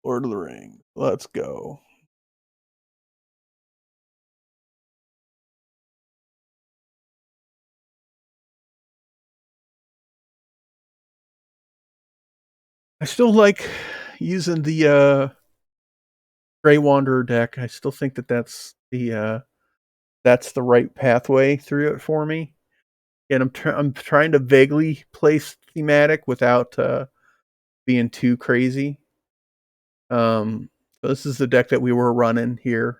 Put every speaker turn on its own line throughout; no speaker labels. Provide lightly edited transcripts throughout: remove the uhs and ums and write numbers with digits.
Lord of the Rings. Let's go. I still like using the Grey Wanderer deck. I still think that that's the right pathway through it for me. And I'm trying to vaguely place thematic without being too crazy. So this is the deck that we were running here.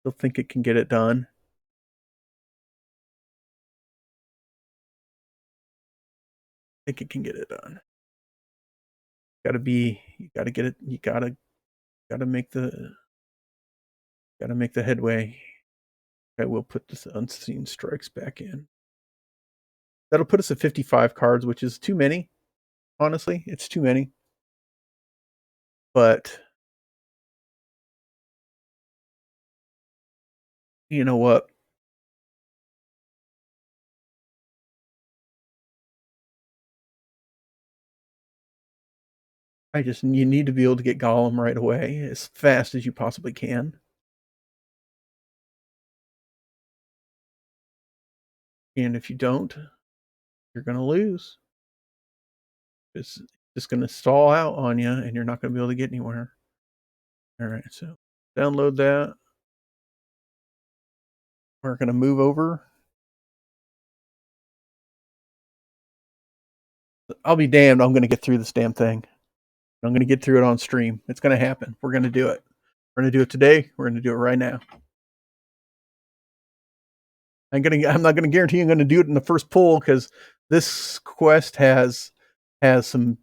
Still think it can get it done. I think it can get it done. You gotta get it. Gotta make the, gotta make the headway. I will put this unseen strikes back in. That'll put us at 55 cards, which is too many. Honestly, it's too many. But you know what? You need to be able to get Gollum right away as fast as you possibly can. And if you don't, you're gonna lose. It's just gonna stall out on you, and you're not gonna be able to get anywhere. All right, so download that. We're gonna move over. I'll be damned. I'm gonna get through this damn thing. I'm gonna get through it on stream. It's gonna happen. We're gonna do it. We're gonna do it today. We're gonna do it right now. I'm not gonna guarantee I'm gonna do it in the first pull because this quest has some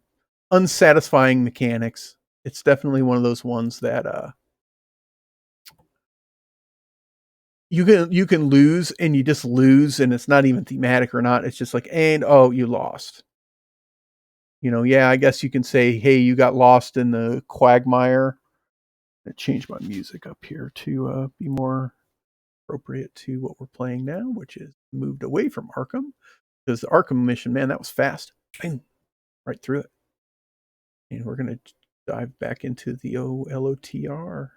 unsatisfying mechanics. It's definitely one of those ones that you can lose and you just lose and it's not even thematic or not. It's just like, and oh, you lost. Yeah, I guess you can say, hey, you got lost in the quagmire. I changed my music up here to be more appropriate to what we're playing now, which is moved away from Arkham. Because the Arkham mission, man, that was fast. Bang, right through it. And we're going to dive back into the LOTR.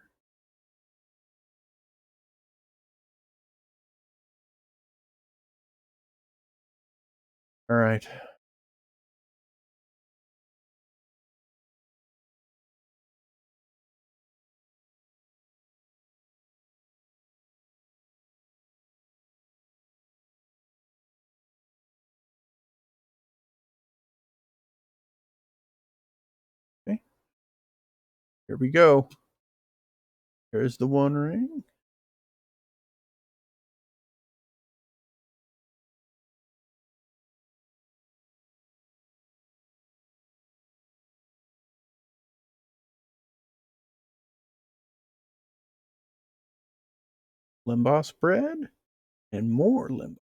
All right. Okay. Here we go. Here's the One Ring. Limboss bread and more limbo.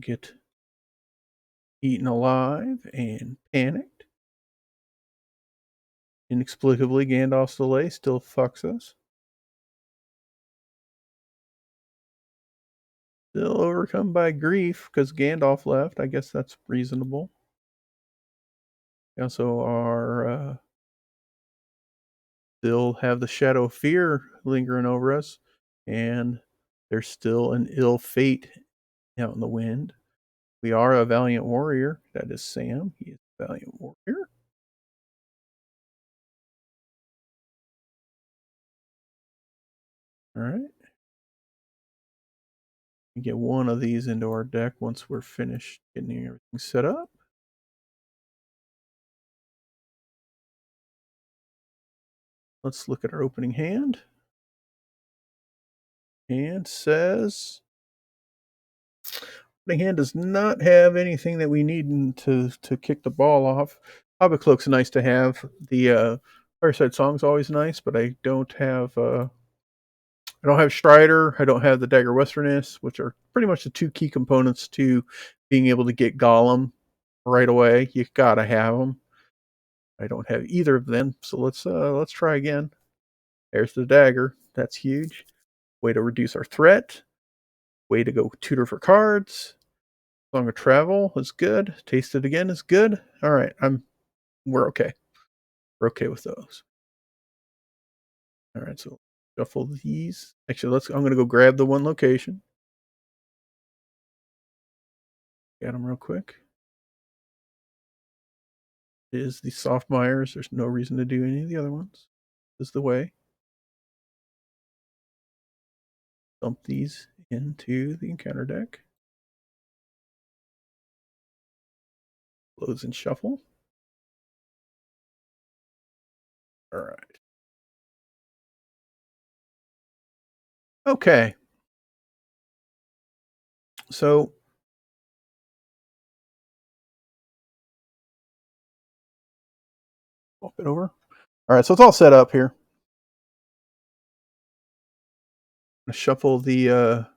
Get eaten alive and panicked. Inexplicably, Gandalf's delay still fucks us. Still overcome by grief because Gandalf left. I guess that's reasonable. We also are still have the shadow of fear lingering over us, and there's still an ill fate out in the wind. We are a valiant warrior. That is Sam. He is a valiant warrior. All right. We get one of these into our deck once we're finished getting everything set up. Let's look at our opening hand. And says opening hand does not have anything that we need to kick the ball off. Hobbit Cloak's nice to have. The Fireside Song's always nice, but I don't have Strider. I don't have the Dagger Westerness, which are pretty much the two key components to being able to get Gollum right away. You gotta have them. I don't have either of them, so let's try again. There's the dagger. That's huge. Way to reduce our threat. Way to go tutor for cards. Song of Travel is good. Taste It Again is good. All right, we're okay. We're okay with those. All right, so shuffle these. Actually, I'm gonna go grab the one location. Get them real quick. Is the soft Myers. There's no reason to do any of the other ones. This is the way. Dump these into the encounter deck. Close and shuffle. All right. Okay. So flip it over. All right, so it's all set up here. Shuffle the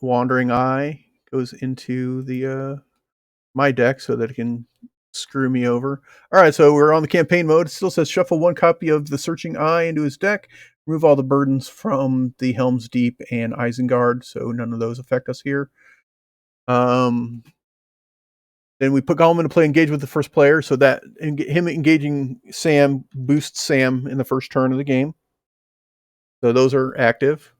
Wandering Eye goes into the my deck so that it can screw me over. All right, so we're on the campaign mode. It still says shuffle one copy of the Searching Eye into his deck. Remove all the burdens from the Helm's Deep and Isengard, so none of those affect us here. Then we put Gollum into play, engage with the first player, so that him engaging Sam boosts Sam in the first turn of the game. So those are active.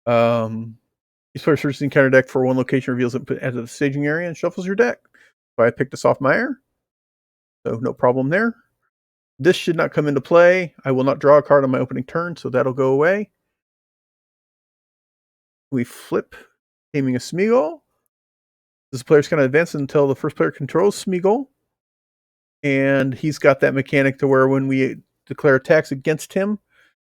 Each player searches the encounter deck for one location, reveals it as a staging area, and shuffles your deck. So I picked a Soft Mire, so no problem there. This should not come into play. I will not draw a card on my opening turn, so that'll go away. We flip, aiming a Smeagol. This player's going to advance until the first player controls Smeagol. And he's got that mechanic to where when we declare attacks against him,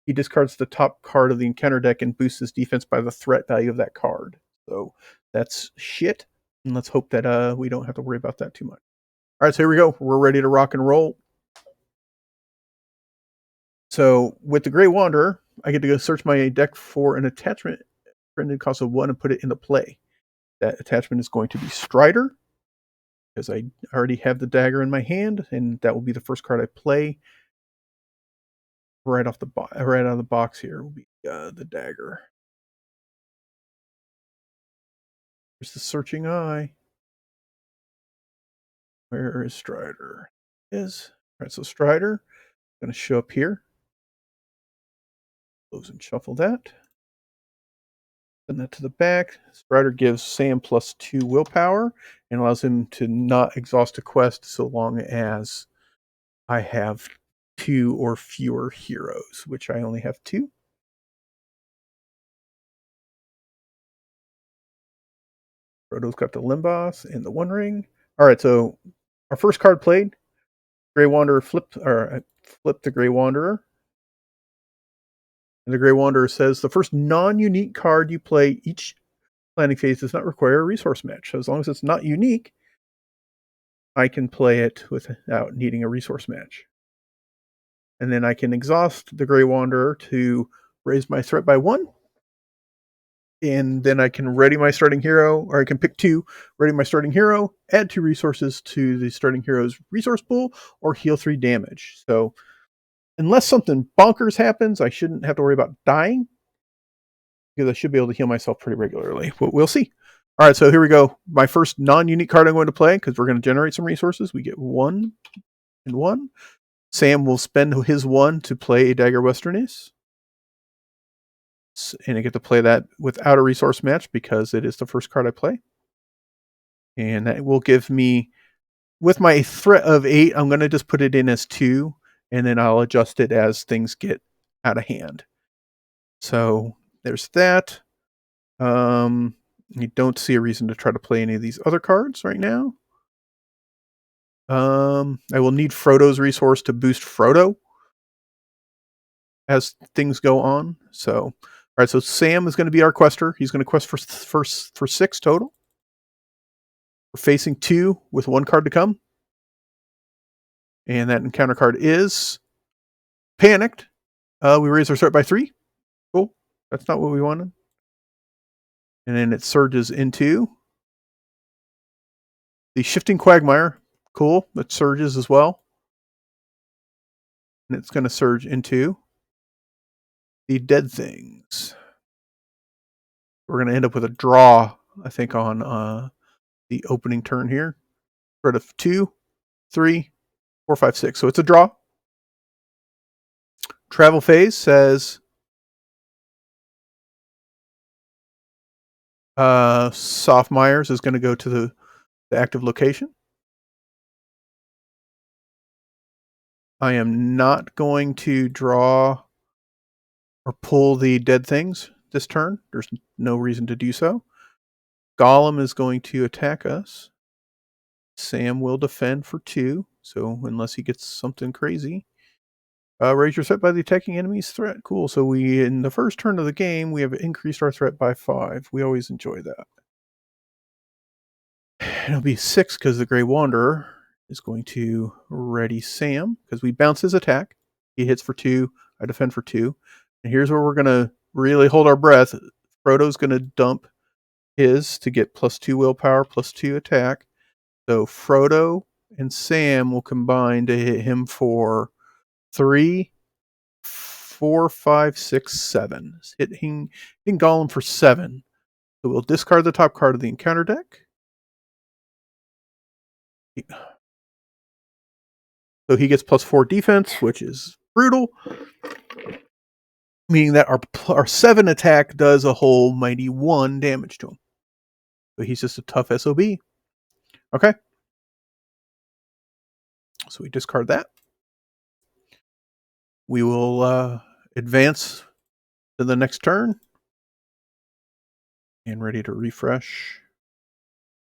he discards the top card of the encounter deck and boosts his defense by the threat value of that card. So that's shit. And let's hope that we don't have to worry about that too much. All right, so here we go. We're ready to rock and roll. So with the Grey Wanderer, I get to go search my deck for an attachment printed cost of 1 and put it into play. That attachment is going to be Strider, because I already have the dagger in my hand, and that will be the first card I play. Right out of the box here will be the dagger. There's the Searching Eye. Where is Strider? Is all right. So Strider going to show up here. Close and shuffle that. Send that to the back. Strider gives Sam +2 willpower and allows him to not exhaust a quest so long as I have 2 or fewer heroes, which I only have 2. Frodo's got the Limbos and the One Ring. All right, so our first card played, Grey Wanderer flipped the Grey Wanderer. And the Grey Wanderer says the first non-unique card you play each planning phase does not require a resource match. So as long as it's not unique, I can play it without needing a resource match. And then I can exhaust the Grey Wanderer to raise my threat by 1. And then I can ready my starting hero, or I can pick 2, ready my starting hero, add 2 resources to the starting hero's resource pool, or heal 3 damage. So unless something bonkers happens, I shouldn't have to worry about dying, because I should be able to heal myself pretty regularly. We'll see. All right, so here we go. My first non-unique card I'm going to play, because we're going to generate some resources. We get 1 and 1. Sam will spend his 1 to play a Dagger Westerness. And I get to play that without a resource match because it is the first card I play. And that will give me, with my threat of 8, I'm going to just put it in as 2, and then I'll adjust it as things get out of hand. So there's that. I don't see a reason to try to play any of these other cards right now. I will need Frodo's resource to boost Frodo as things go on. So, all right. So Sam is going to be our quester. He's going to quest for 6 total. We're facing 2 with 1 card to come, and that encounter card is Panicked. We raise our threat by 3. Cool. That's not what we wanted. And then it surges into the Shifting Quagmire. Cool. It surges as well. And it's going to surge into the Dead Things. We're going to end up with a draw I think, on the opening turn here. Threat of 2, 3, 4, 5, 6. So it's a draw. Travel phase says Soft Myers is going to go to the active location. I am not going to draw or pull the dead things this turn. There's no reason to do so. Golem is going to attack us. Sam will defend for 2. So unless he gets something crazy. Raise your threat by the attacking enemy's threat. Cool. So we, in the first turn of the game, we have increased our threat by 5. We always enjoy that. It'll be 6 because the Grey Wanderer is going to ready Sam because we bounce his attack. He hits for 2. I defend for 2. And here's where we're going to really hold our breath. Frodo's going to dump his to get +2 willpower, +2 attack. So Frodo and Sam will combine to hit him for 3, 4, 5, 6, 7. Hitting Gollum for 7. So we'll discard the top card of the encounter deck. So he gets +4 defense, which is brutal. Meaning that our 7 attack does a whole mighty 1 damage to him. So he's just a tough SOB. Okay. So we discard that. We will advance to the next turn. And ready to refresh.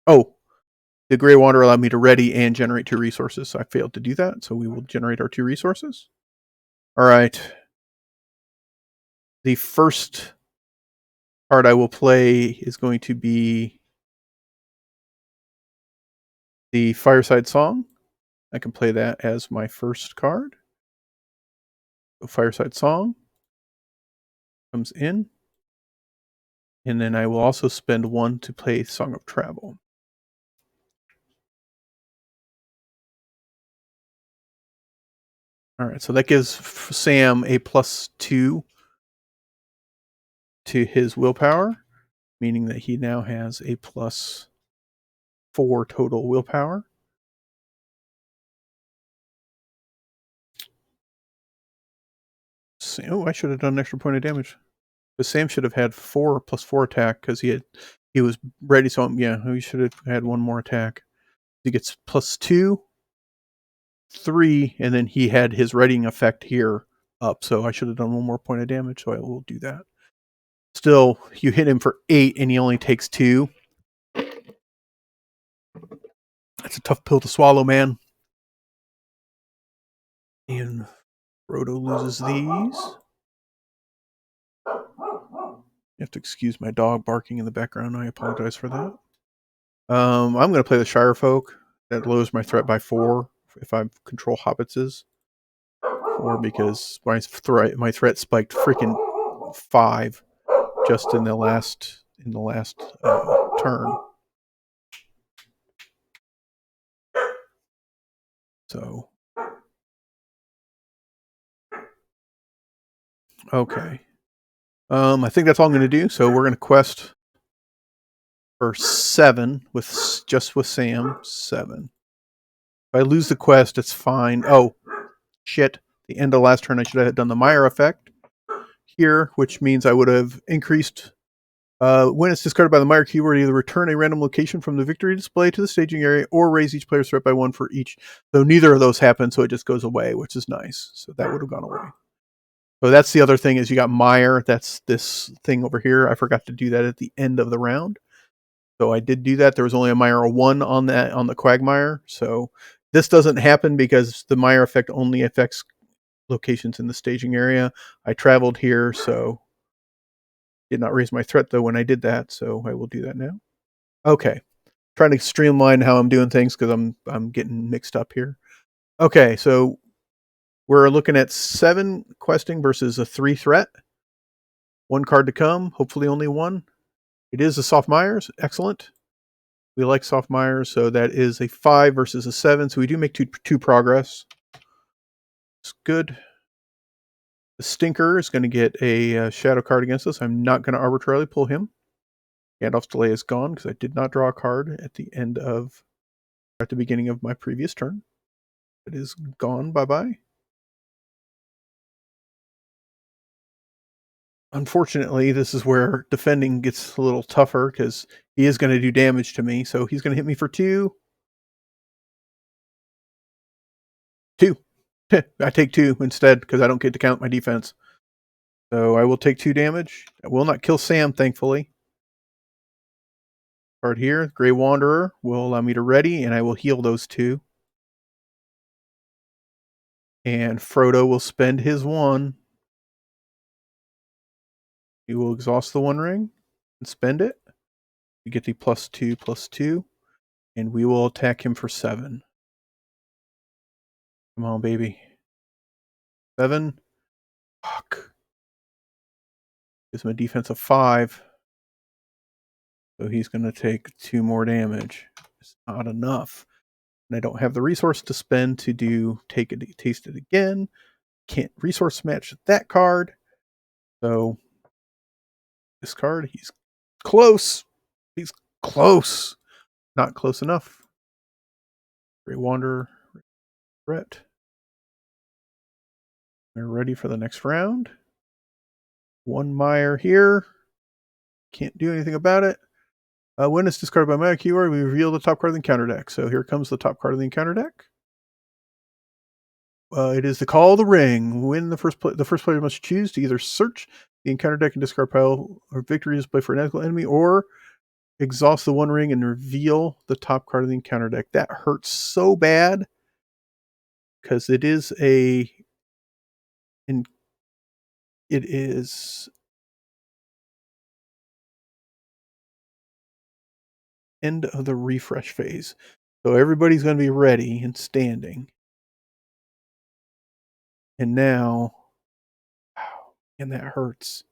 Oh, the Grey Wanderer allowed me to ready and generate 2 resources. So I failed to do that. So we will generate our 2 resources. All right. The first card I will play is going to be the Fireside Song. I can play that as my first card. So Fireside Song comes in. And then I will also spend 1 to play Song of Travel. All right, so that gives Sam a +2 to his willpower, meaning that he now has a +4 total willpower. Oh, I should have done an extra point of damage. But Sam should have had 4 +4 attack because he was ready. So yeah, he should have had 1 more attack. He gets +2, 3, and then he had his readying effect here up. So I should have done 1 more point of damage. So I will do that. Still, you hit him for 8 and he only takes 2. That's a tough pill to swallow, man. And Frodo loses these. You have to excuse my dog barking in the background. I apologize for that. I'm going to play the Shire Folk. That lowers my threat by 4 if I control hobbitses. Or because my threat spiked freaking 5 just in the last turn. So okay. I think that's all I'm going to do. So we're going to quest for 7 with Sam. 7. If I lose the quest, it's fine. Oh, shit. The end of last turn, I should have done the Meyer effect here, which means I would have increased. When it's discarded by the Meyer keyword, either return a random location from the victory display to the staging area or raise each player's threat by 1 for each. So neither of those happen, so it just goes away, which is nice. So that would have gone away. So that's the other thing is you got Meyer. That's this thing over here. I forgot to do that at the end of the round. So I did do that. There was only a Meyer 1 on the Quagmire. So this doesn't happen because the Meyer effect only affects locations in the staging area. I traveled here, so did not raise my threat though when I did that. So I will do that now. Okay, trying to streamline how I'm doing things because I'm getting mixed up here. Okay, so we're looking at 7 questing versus a 3 threat. 1 card to come. Hopefully only 1. It is a Soft Myers. Excellent. We like Soft Myers, so that is a 5 versus a 7. So we do make two progress. It's good. The Stinker is going to get a shadow card against us. I'm not going to arbitrarily pull him. Gandalf's delay is gone because I did not draw a card at the beginning of my previous turn. It is gone. Bye-bye. Unfortunately, this is where defending gets a little tougher because he is going to do damage to me. So he's going to hit me for 2. 2. I take 2 instead because I don't get to count my defense. So I will take 2 damage. I will not kill Sam, thankfully. Card here, Grey Wanderer, will allow me to ready, and I will heal those 2. And Frodo will spend his 1. He will exhaust the 1 ring and spend it. We get the +2/+2, and we will attack him for 7. Come on, baby. 7. Fuck. Gives him a defense of 5. So he's going to take 2 more damage. It's not enough. And I don't have the resource to spend to do taste it again. Can't resource match that card. So this card, he's close. He's close. Not close enough. Grey Wanderer, Brett. We're ready for the next round. 1 Mire here. Can't do anything about it. When it's discarded by my keyword, we reveal the top card of the encounter deck. So here comes the top card of the encounter deck. It is the Call of the Ring. When the first player must choose to either search the encounter deck and discard pile or victory display for an ethical enemy, or exhaust the 1 ring and reveal the top card of the encounter deck. That hurts so bad because it is end of the refresh phase. So everybody's going to be ready and standing. And now, and that hurts.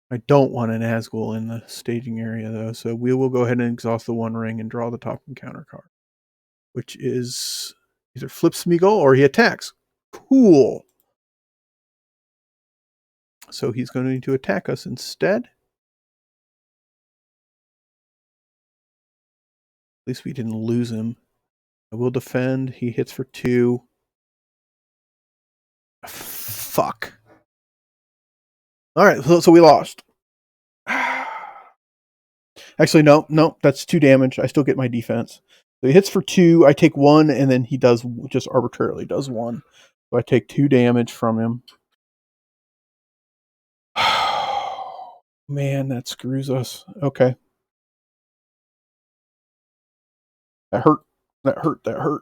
I don't want an Nazgul in the staging area, though, so we will go ahead and exhaust the 1 ring and draw the top encounter card, which is either Flip Smeagol or he attacks. Cool. So he's going to need to attack us instead. At least we didn't lose him. I will defend. He hits for 2. Fuck. All right, so we lost. Actually, no, that's 2 damage. I still get my defense. So he hits for 2. I take 1, and then he does just arbitrarily does 1. So I take 2 damage from him. Man, that screws us. Okay. That hurt. That hurt. That hurt.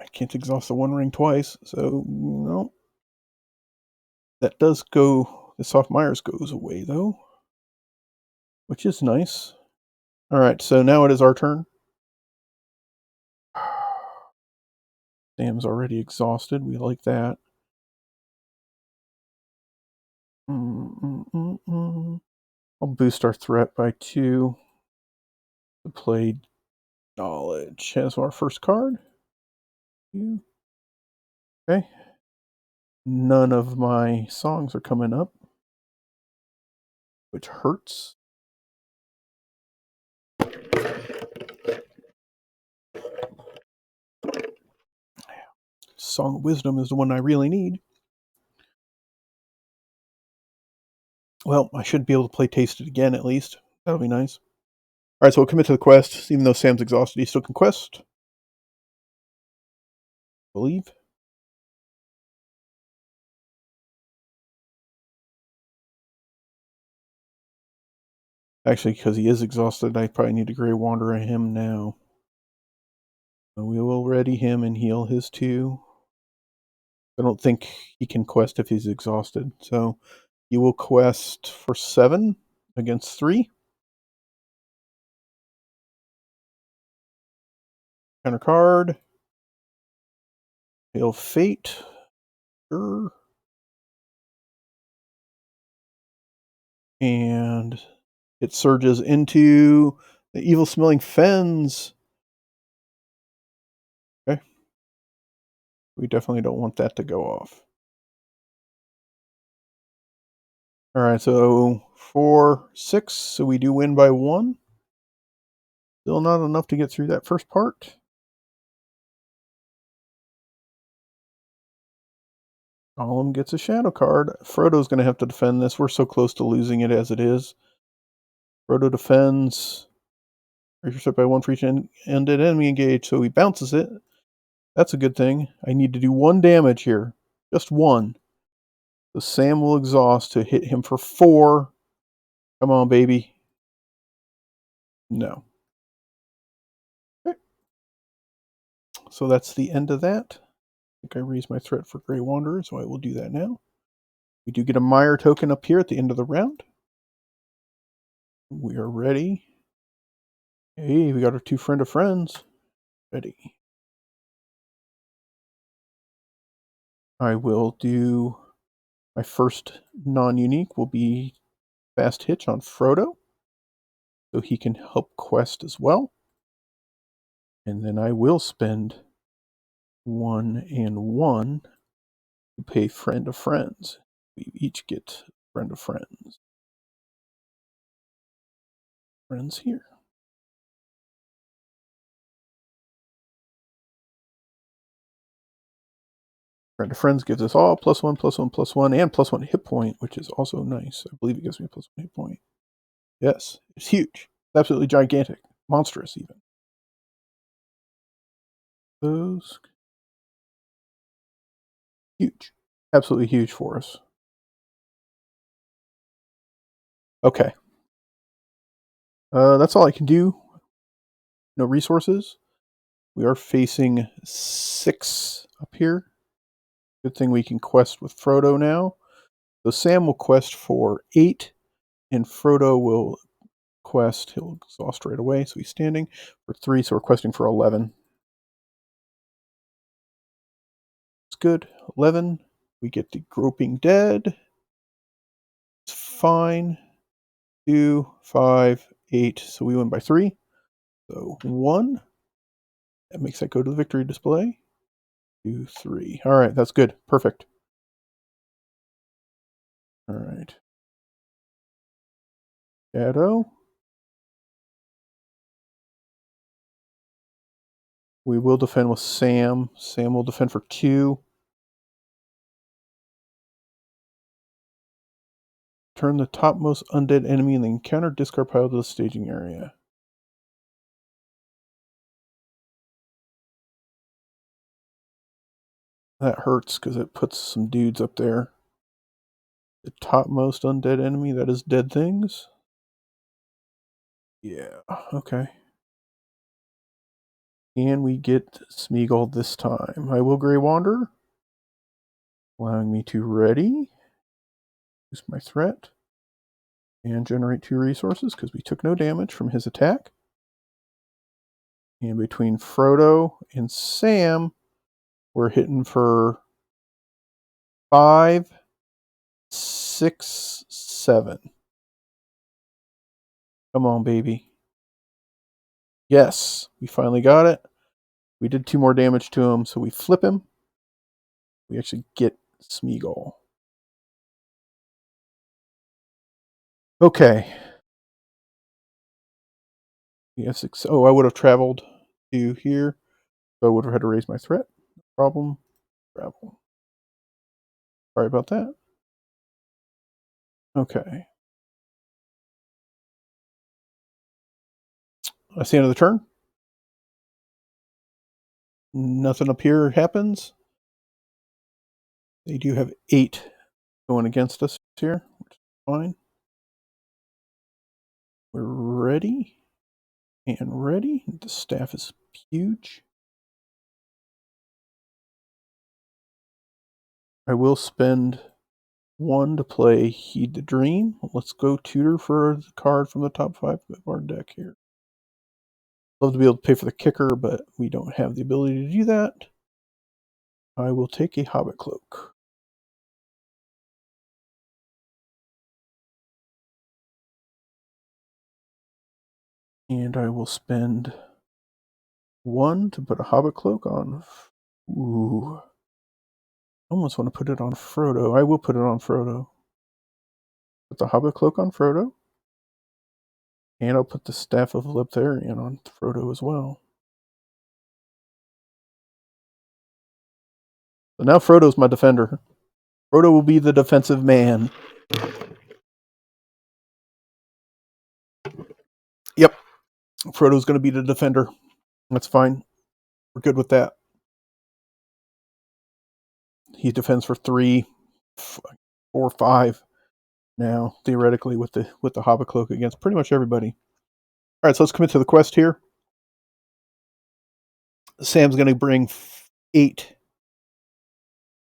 I can't exhaust the 1 ring twice, so no. That does go. The Soft Myers goes away, though, which is nice. All right, so now it is our turn. Sam's already exhausted. We like that. I'll boost our threat by 2. To play Knowledge as our first card. Okay. None of my songs are coming up, which hurts. Song of Wisdom is the one I really need. Well, I should be able to play Taste It again at least. That'll be nice. All right, so we'll commit to the quest. Even though Sam's exhausted, he still can quest. Believe. Actually, because he is exhausted, I probably need to Grey Wanderer him now. So we will ready him and heal his 2. I don't think he can quest if he's exhausted. So you will quest for 7 against 3. Counter card. Hail Fate. Sure. And it surges into the Evil Smelling Fens. Okay. We definitely don't want that to go off. All right, so 4, 6. So we do win by 1. Still not enough to get through that first part. Gollum gets a shadow card. Frodo's going to have to defend this. We're so close to losing it as it is. Frodo defends. Raise your set by 1 for each ended enemy engaged. So he bounces it. That's a good thing. I need to do 1 damage here. Just 1. So Sam will exhaust to hit him for 4. Come on, baby. No. Okay. So that's the end of that. I think I raised my threat for Grey Wanderer, so I will do that now. We do get a Mire token up here at the end of the round. We are ready. Hey, we got our 2 friend of friends. Ready. I will do my first non-unique will be Fast Hitch on Frodo, so he can help quest as well. And then I will spend 1 and 1 to pay friend of friends. We each get friend of friends. Friends here. Friend of friends gives us all +1, +1, +1, and +1 hit point, which is also nice. I believe it gives me a +1 hit point. Yes, it's huge. It's absolutely gigantic. Monstrous, even. Those. Huge. Absolutely huge for us. Okay. That's all I can do. No resources. We are facing 6 up here. Good thing we can quest with Frodo now. So Sam will quest for 8, and Frodo will quest. He'll exhaust right away, so he's standing for 3, so we're questing for 11. It's good. 11. We get the Groping Dead. It's fine. 2, 5, 8. So we win by 3. So 1. That makes that go to the victory display. 2, 3. All right, that's good. Perfect. All right. Shadow. We will defend with Sam. Sam will defend for 2. Turn the topmost undead enemy in the encounter discard pile to the staging area. That hurts because it puts some dudes up there. The topmost undead enemy, that is dead things. Yeah, okay. And we get Smeagol this time. I will Grey Wanderer, allowing me to ready, use my threat, and generate 2 resources because we took no damage from his attack. And between Frodo and Sam, we're hitting for 5, 6, 7. Come on, baby. Yes, we finally got it. We did 2 more damage to him, so we flip him. We actually get Smeagol. Okay. We have 6. Oh, I would have traveled to here, so I would have had to raise my threat. No problem. Travel. Sorry about that. Okay. That's the end of the turn. Nothing up here happens. They do have 8 going against us here, which is fine. We're ready and ready. The staff is huge. I will spend 1 to play Heed the Dream. Let's go tutor for the card from the top 5 of our deck here. Love to be able to pay for the kicker, but we don't have the ability to do that. I will take a Hobbit Cloak. And I will spend 1 to put a Hobbit Cloak on. Ooh. I almost want to put it on Frodo. I will put it on Frodo. Put the Hobbit cloak on Frodo. And I'll put the Staff of Leptharion on Frodo as well. So now Frodo's my defender. Frodo will be the defensive man. Yep. Frodo's going to be the defender. That's fine. We're good with that. He defends for 3, 4, 5 now, theoretically, with the Hobbit cloak against pretty much everybody. All right, so let's commit to the quest here. Sam's going to bring 8.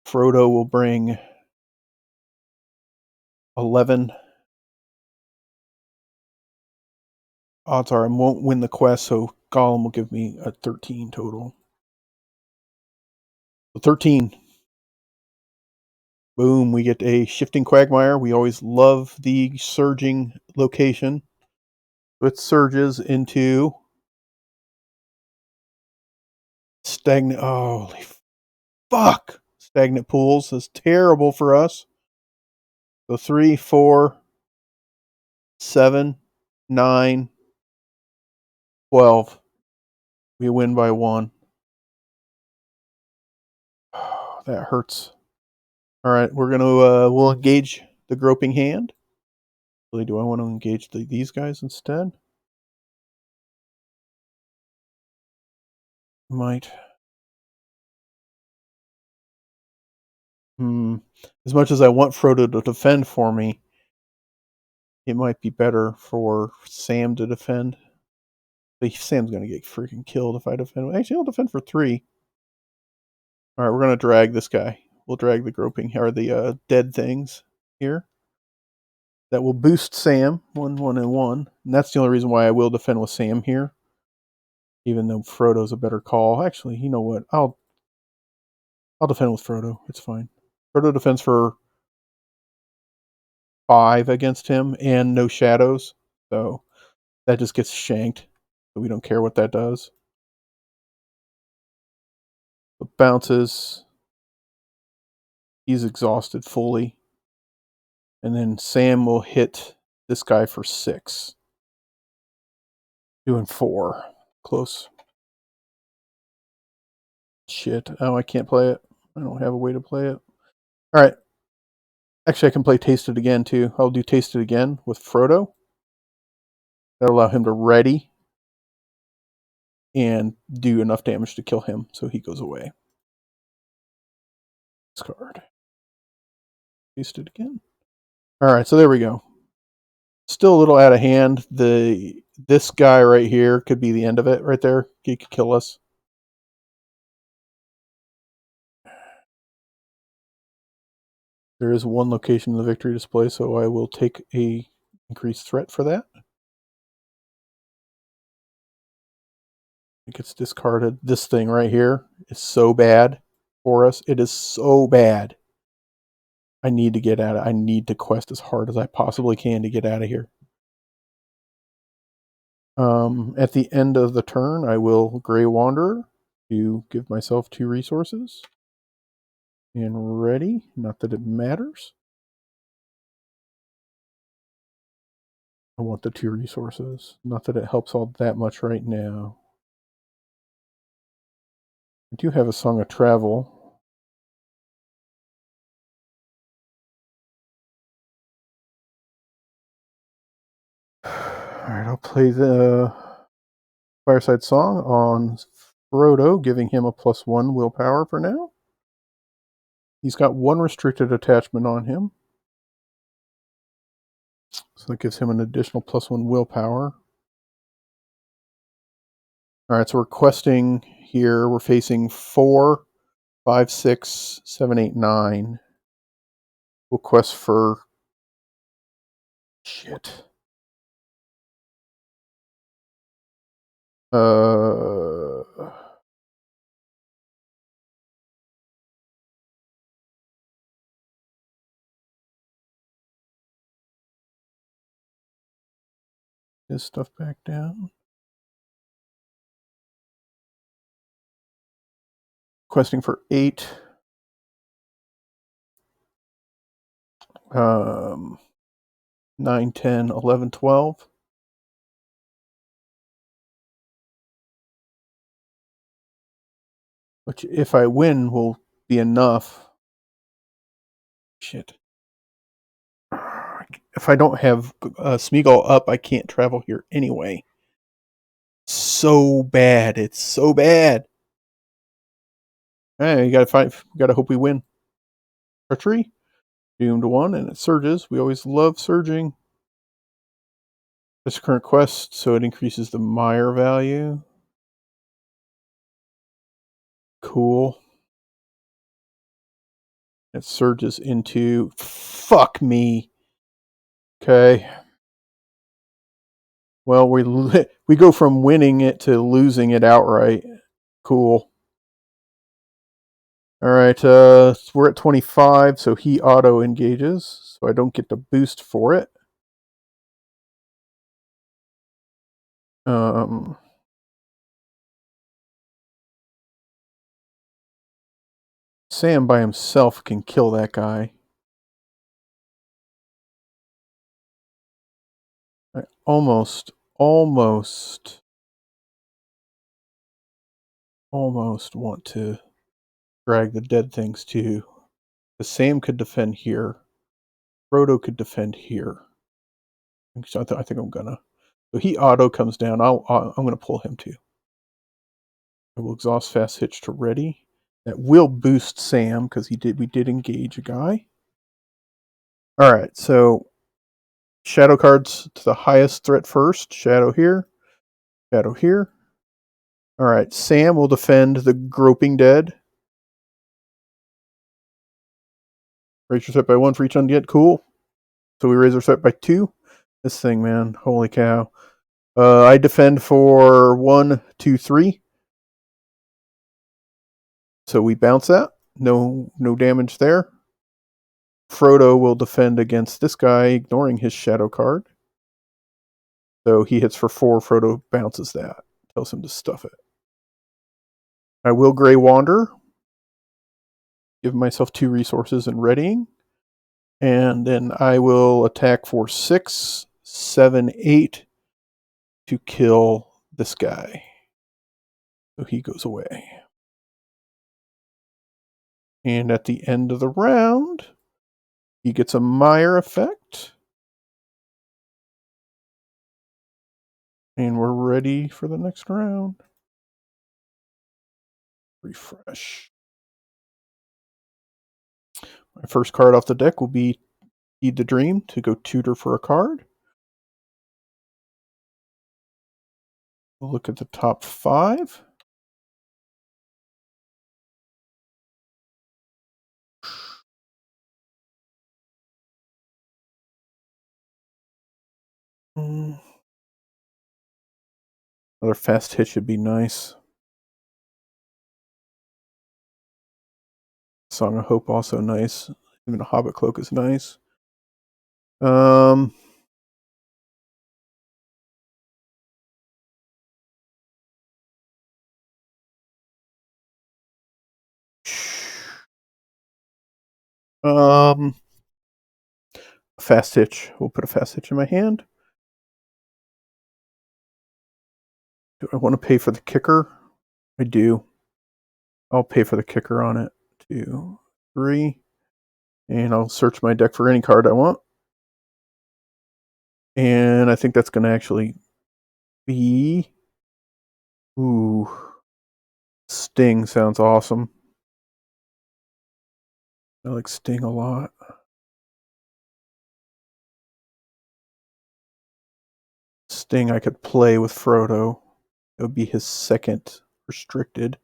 Frodo will bring 11. Odds are I won't win the quest, so Gollum will give me a 13 total. So 13. Boom, we get a shifting quagmire. We always love the surging location. It surges into stagnant. Oh, holy fuck! Stagnant pools is terrible for us. So 3, 4, 7, 9, 12. We win by 1. Oh, that hurts. All right, we're gonna we'll engage the groping hand. Really, do I want to engage these guys instead? Might. As much as I want Frodo to defend for me, it might be better for Sam to defend. But Sam's gonna get freaking killed if I defend. Actually, I'll defend for 3. All right, we're gonna drag this guy. We'll drag the groping or the dead things here. That will boost Sam 1, 1, and 1, and that's the only reason why I will defend with Sam here. Even though Frodo's a better call. Actually, you know what? I'll defend with Frodo. It's fine. Frodo defends for 5 against him and no shadows, so that just gets shanked. So we don't care what that does. It bounces. He's exhausted fully. And then Sam will hit this guy for 6. Doing 4. Close. Shit. Oh, I can't play it. I don't have a way to play it. All right. Actually, I can play Taste It Again, too. I'll do Taste It Again with Frodo. That'll allow him to ready and do enough damage to kill him, so he goes away. Discard. Taste It Again. All right, so there we go. Still a little out of hand. This guy right here could be the end of it right there. He could kill us. There is 1 location in the victory display, so I will take a increased threat for that. It gets discarded. This thing right here is so bad for us. It is so bad. I need to get out of. I need to quest as hard as I possibly can to get out of here. At the end of the turn, I will Grey Wanderer to give myself 2 resources. And ready. Not that it matters. I want the 2 resources. Not that it helps all that much right now. I do have a Song of Travel. Alright, I'll play the Fireside Song on Frodo, giving him a +1 willpower for now. He's got 1 restricted attachment on him. So that gives him an additional +1 willpower. Alright, so we're questing here. We're facing 4, 5, 6, 7, 8, 9. We'll quest for... Shit. His stuff back down. Questing for 8. 9, 10, 11, 12. Which, if I win, will be enough. Shit. If I don't have Smeagol up, I can't travel here anyway. So bad. It's so bad. Hey, you gotta fight. We gotta hope we win. Treachery. Doomed 1, and it surges. We always love surging. This current quest, so it increases the mire value. Cool. It surges into... Fuck me. Okay. Well, we go from winning it to losing it outright. Cool. All right, we're at 25, so he auto engages, so I don't get the boost for it. Sam by himself can kill that guy. I almost want to drag the dead things too. The Sam could defend here. Frodo could defend here. So I think I'm gonna. So he auto comes down. I'm gonna pull him too. I will exhaust fast hitch to ready. That will boost Sam because we did engage a guy. All right, so shadow cards to the highest threat first. Shadow here. Shadow here. All right, Sam will defend the groping dead. Raise your threat by 1 for each undead. Cool. So we raise our threat by 2. This thing, man. Holy cow. I defend for 1, 2, 3. So we bounce that. No damage there. Frodo will defend against this guy, ignoring his shadow card. So he hits for 4. Frodo bounces that. Tells him to stuff it. I will Grey Wander. Give myself 2 resources and readying. And then I will attack for 6, 7, 8 to kill this guy. So he goes away. And at the end of the round, he gets a mire effect. And we're ready for the next round. Refresh. My first card off the deck will be Heed the Dream to go tutor for a card. We'll look at the top 5. Another fast hit should be nice. Song of Hope also nice. Even a Hobbit Cloak is nice. Fast hitch. We'll put a fast hitch in my hand. Do I want to pay for the kicker? I do. I'll pay for the kicker on it. 2, 3. And I'll search my deck for any card I want. And I think that's going to actually be... Ooh. Sting sounds awesome. I like Sting a lot. Sting I could play with Frodo. It would be his second restricted.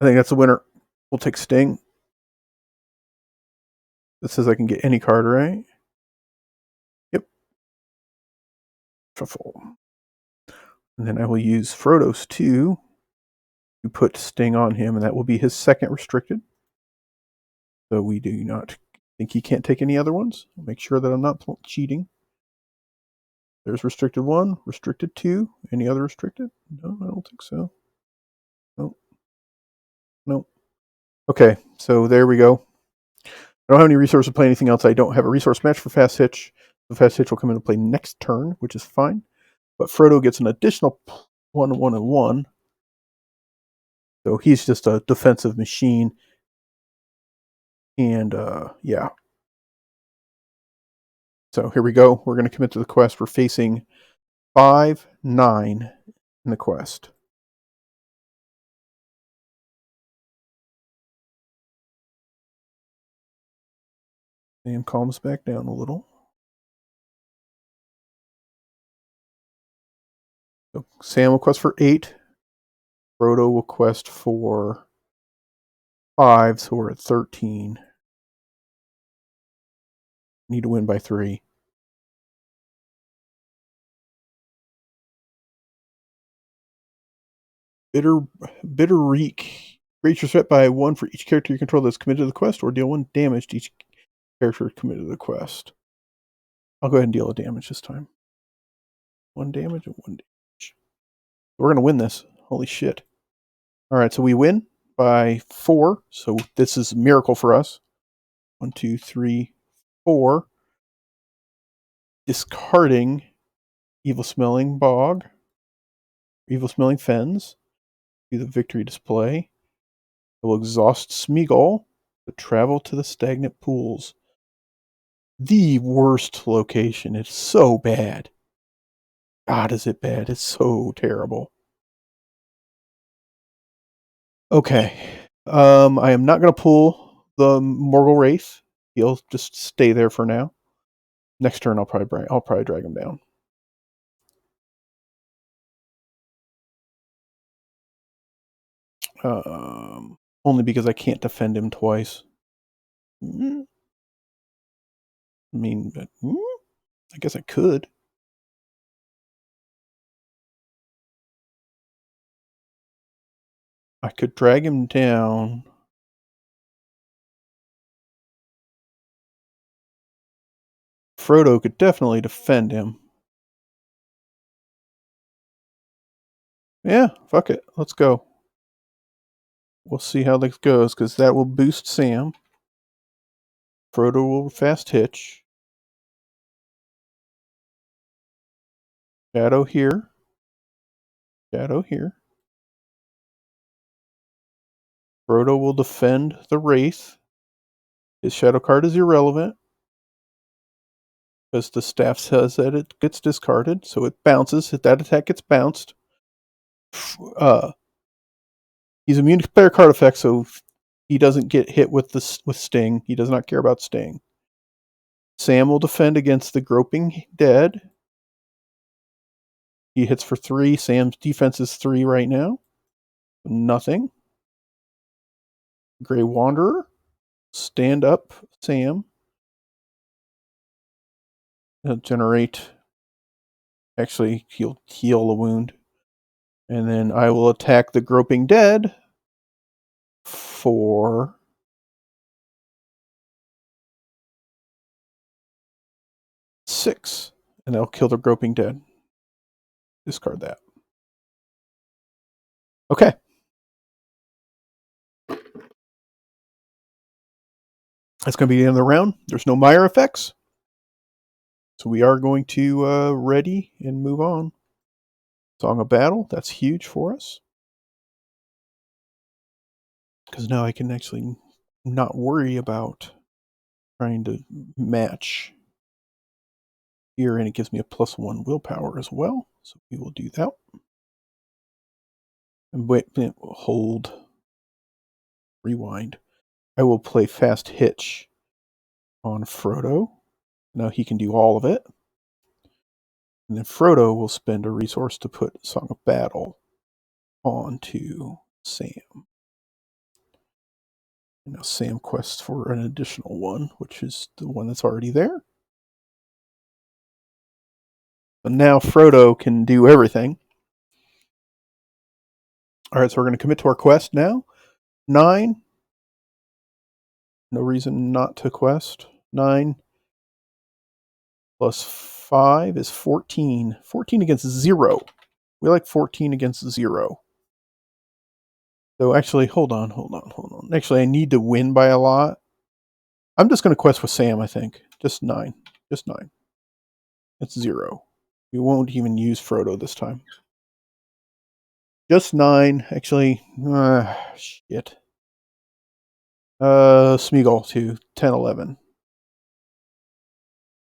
I think that's a winner. We'll take Sting. This says I can get any card, right? Yep. Shuffle. And then I will use Frodo's 2 to put Sting on him, and that will be his second restricted. So we do not think he can't take any other ones. I'll make sure that I'm not cheating. There's restricted 1, restricted 2. Any other restricted? No, I don't think so. Nope. Nope. Okay, so there we go. I don't have any resources to play anything else. I don't have a resource match for Fast Hitch. The Fast Hitch will come into play next turn, which is fine. But Frodo gets an additional 1, 1, and 1. So he's just a defensive machine. And yeah. So here we go. We're going to commit to the quest. We're facing 5, 9 in the quest. Sam calms back down a little. So Sam will quest for 8. Frodo will quest for 5, so we're at 13. Need to win by 3. Bitter Reek. Raise your threat by 1 for each character you control that's committed to the quest, or deal 1 damage to each character committed to the quest. I'll go ahead and deal a damage this time. 1 damage and 1 damage. We're going to win this. Holy shit. Alright, so we win by 4. So this is a miracle for us. 1, 2, 3, 4. Discarding Evil Smelling Bog. Evil Smelling Fens. Do the victory display. I will exhaust Smeagol to travel to the stagnant pools. The worst location. It's so bad. God, is it bad. It's so terrible. Okay. I am not going to pull the Morgul Wraith. He'll just stay there for now. Next turn, I'll probably drag him down. Only because I can't defend him twice. I mean, I guess I could. I could drag him down. Frodo could definitely defend him. Yeah, fuck it. Let's go. We'll see how this goes, because that will boost Sam. Frodo will Fast Hitch. Shadow here. Shadow here. Frodo will defend the Wraith. His shadow card is irrelevant, because the staff says that it gets discarded, so it bounces. If that attack gets bounced, he's immune to player card effects, so he doesn't get hit with Sting. He does not care about Sting. Sam will defend against the Groping Dead. He hits for 3. Sam's defense is 3 right now. Nothing. Grey Wanderer. Stand up, Sam. He'll generate. Actually, he'll heal a wound. And then I will attack the Groping Dead for 6. And that'll kill the Groping Dead. Discard that. Okay. That's going to be the end of the round. There's no Mire effects. So we are going to ready and move on. Song of Battle. That's huge for us. Because now I can actually not worry about trying to match here. And it gives me a +1 willpower as well. So we will do that. And wait, hold. Rewind. I will play Fast Hitch on Frodo. Now he can do all of it. And then Frodo will spend a resource to put Song of Battle onto Sam. And now Sam quests for an additional one, which is the one that's already there. But now Frodo can do everything. All right, so we're going to commit to our quest now. 9. No reason not to quest. 9 plus 5 is 14. 14 against 0. We like 14 against 0. So actually, hold on. Actually, I need to win by a lot. I'm just going to quest with Sam, I think. Just 9. Just 9. It's 0. We won't even use Frodo this time. Just 9. Actually, shit. Smeagol to 10, 11.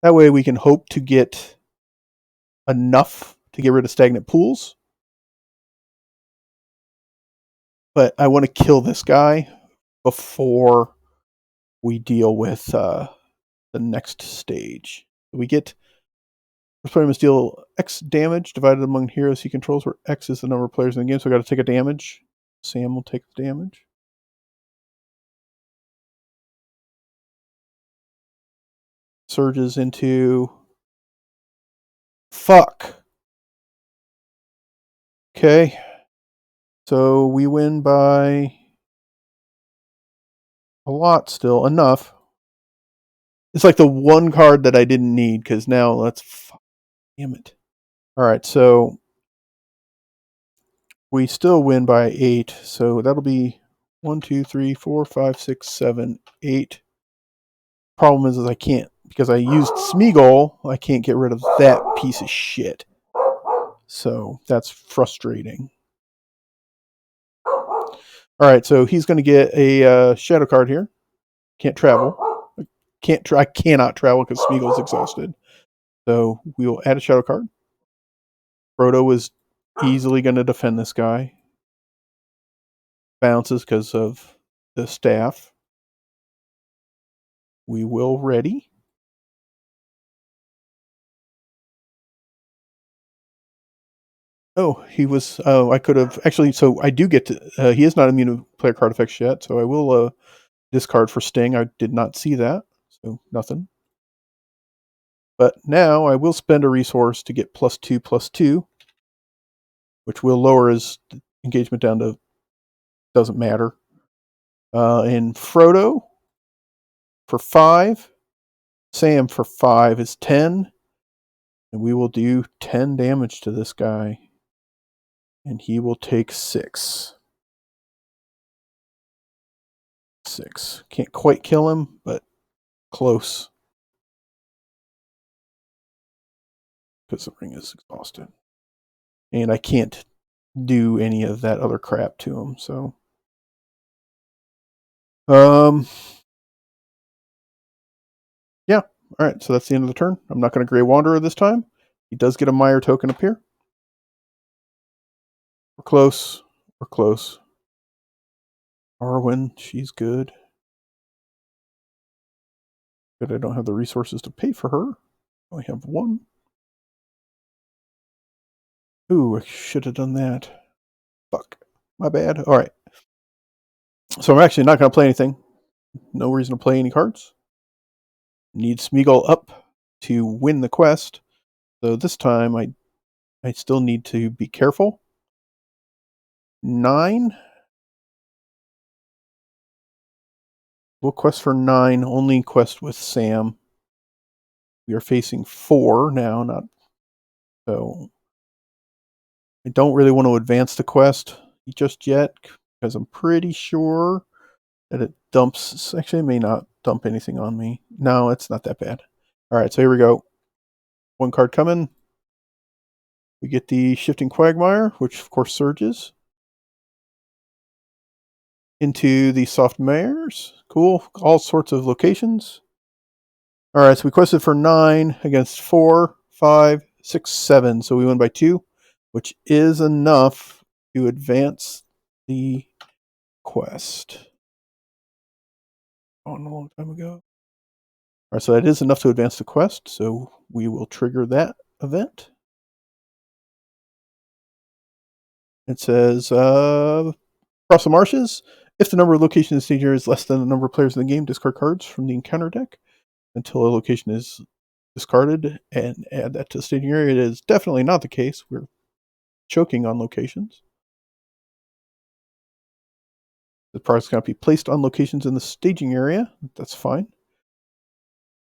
That way we can hope to get enough to get rid of stagnant pools. But I want to kill this guy before we deal with the next stage. We get first player must deal X damage divided among heroes he controls, where X is the number of players in the game. So I got to take a damage. Sam will take the damage. Surges into. Fuck. Okay. So we win by a lot still. Enough. It's like the one card that I didn't need because now let's. Damn it. All right. So we still win by 8. So that'll be 1, 2, 3, 4, 5, 6, 7, 8. Problem is I can't, because I used Smeagol, I can't get rid of that piece of shit. So that's frustrating. All right, so he's going to get a shadow card here. Can't travel. I cannot travel because Smeagol's exhausted. So we will add a shadow card. Frodo is easily going to defend this guy. Bounces because of the staff. We will ready. Oh, he was. Oh, I could have actually. So I do get to. He is not immune to player card effects yet. So I will discard for Sting. I did not see that. So nothing. But now I will spend a resource to get +2/+2, which will lower his engagement down to doesn't matter. And Frodo for 5. Sam for 5 is 10. And we will do 10 damage to this guy. And he will take 6. 6. Can't quite kill him, but close. Because the ring is exhausted. And I can't do any of that other crap to him, so. Yeah. All right, so that's the end of the turn. I'm not going to Grey Wanderer this time. He does get a Mire token up here. We're close. We're close. Arwen, she's good. But I don't have the resources to pay for her. I only have 1. Ooh, I should have done that. Fuck. My bad. All right. So I'm actually not going to play anything. No reason to play any cards. Need Smeagol up to win the quest. So this time I still need to be careful. 9. We'll quest for 9. Only quest with Sam. We are facing 4 now, not so. I don't really want to advance the quest just yet because I'm pretty sure that it dumps. Actually, it may not dump anything on me. No, it's not that bad. All right, so here we go. 1 card coming. We get the Shifting Quagmire, which of course surges into the Soft Mares. Cool. All sorts of locations. All right, so we quested for 9 against 4, 5, 6, 7. So we win by 2, which is enough to advance the quest. On a long time ago. All right, so that is enough to advance the quest. So we will trigger that event. It says, cross the marshes. If the number of locations in the stage area is less than the number of players in the game, discard cards from the encounter deck until a location is discarded and add that to the staging area. It is definitely not the case. We're choking on locations. The products cannot be placed on locations in the staging area. That's fine.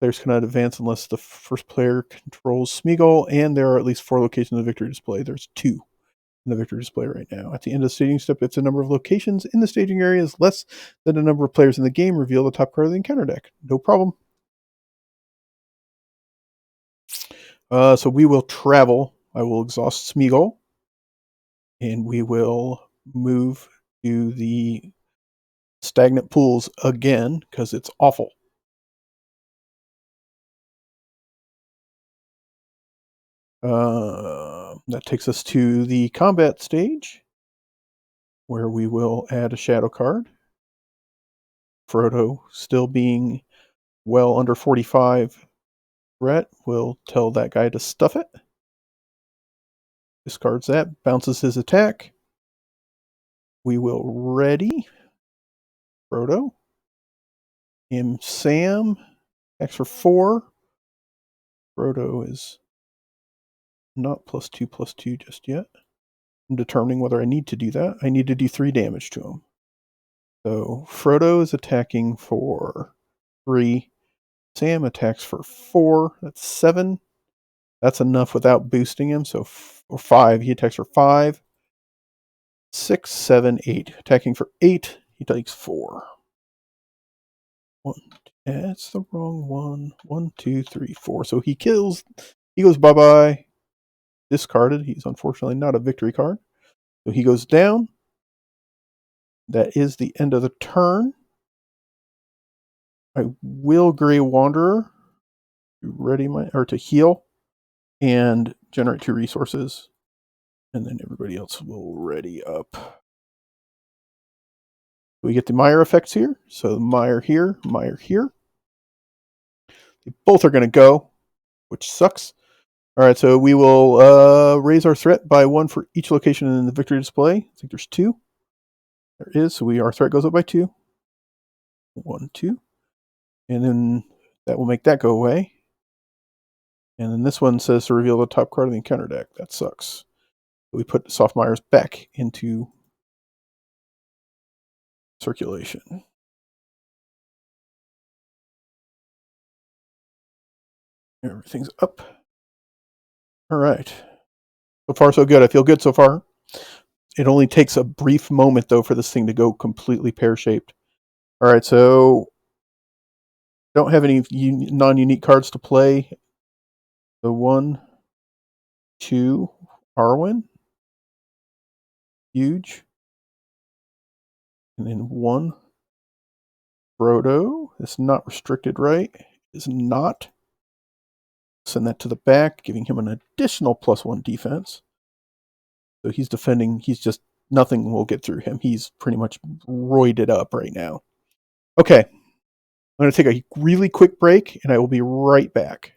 Players cannot advance unless the first player controls Smeagol, and there are at least 4 locations of victory display. There's 2 in in the victory display right now. At the end of the staging step, if the number of locations in the staging area is less than the number of players in the game, reveal the top card of the encounter deck. No problem. So we will travel. I will exhaust Smeagol, and we will move to the stagnant pools again because it's awful. That takes us to the combat stage, where we will add a shadow card. Frodo, still being well under 45 threat, will tell that guy to stuff it. Discards that, bounces his attack. We will ready Frodo. Him Sam, X for 4. Frodo is not +2/+2 just yet. I'm determining whether I need to do that. I need to do 3 damage to him. So Frodo is attacking for 3. Sam attacks for 4. That's 7. That's enough without boosting him. So or 5. He attacks for 5. 6, 7, 8. Attacking for 8. He takes 4. 1. That's the wrong one. 1, 2, 3, 4. So he kills. He goes bye bye. Discarded. He's unfortunately not a victory card. So he goes down. That is the end of the turn. I will Grey Wanderer to ready to heal and generate 2 resources, and then everybody else will ready up. We get the Mire effects here. So Mire here, Mire here. They both are going to go, which sucks. All right, so we will raise our threat by 1 for each location in the victory display. I think there's 2. There is. So our threat goes up by 2. 1, 2. And then that will make that go away. And then this one says to reveal the top card of the encounter deck. That sucks. We put Soft Mires back into circulation. Everything's up. All right. So far, so good. I feel good so far. It only takes a brief moment, though, for this thing to go completely pear-shaped. All right, so don't have any non-unique cards to play. The 1, 2, Arwen. Huge. And then 1, Frodo. It's not restricted, right? It's not. Send that to the back, giving him an additional +1 defense. So he's defending. He's just, nothing will get through him. He's pretty much roided up right now. Okay. I'm going to take a really quick break, and I will be right back.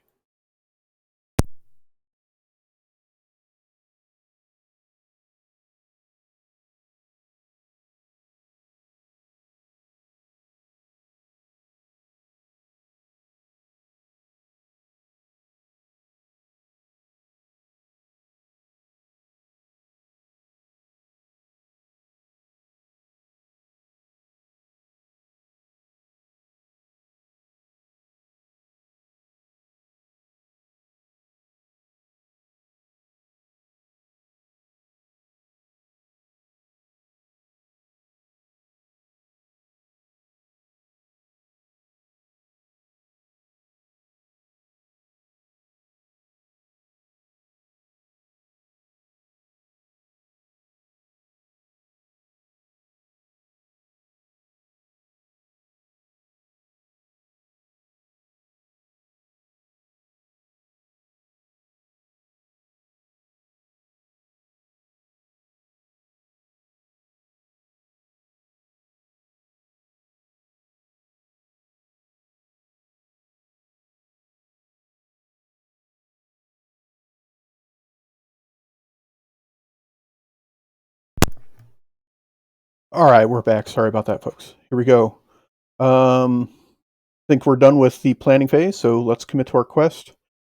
All right, we're back. Sorry about that, folks. Here we go. I think we're done with the planning phase, so let's commit to our quest.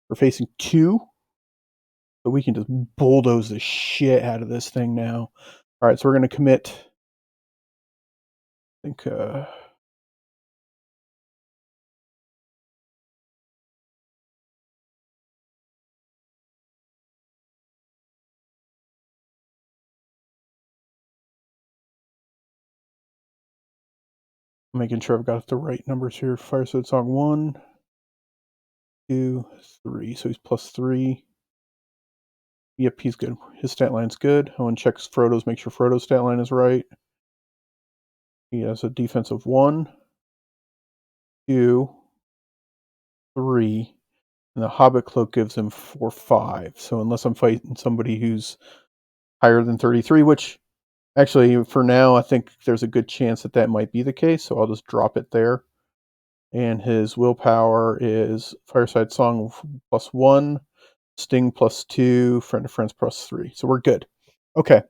We're facing 2, so we can just bulldoze the shit out of this thing now. All right, so we're going to commit. I think Making sure I've got the right numbers here. Fireside Song 1, 2, 3. So he's +3. Yep, he's good. His stat line's good. I want to check Frodo's, make sure Frodo's stat line is right. He has a defense of 1, 2, 3. And the Hobbit Cloak gives him 4, 5. So unless I'm fighting somebody who's higher than 33, which actually for now I think there's a good chance that that might be the case. So I'll just drop it there. And his willpower is Fireside Song +1, Sting +2, Friend of Friends +3. So we're good. Okay.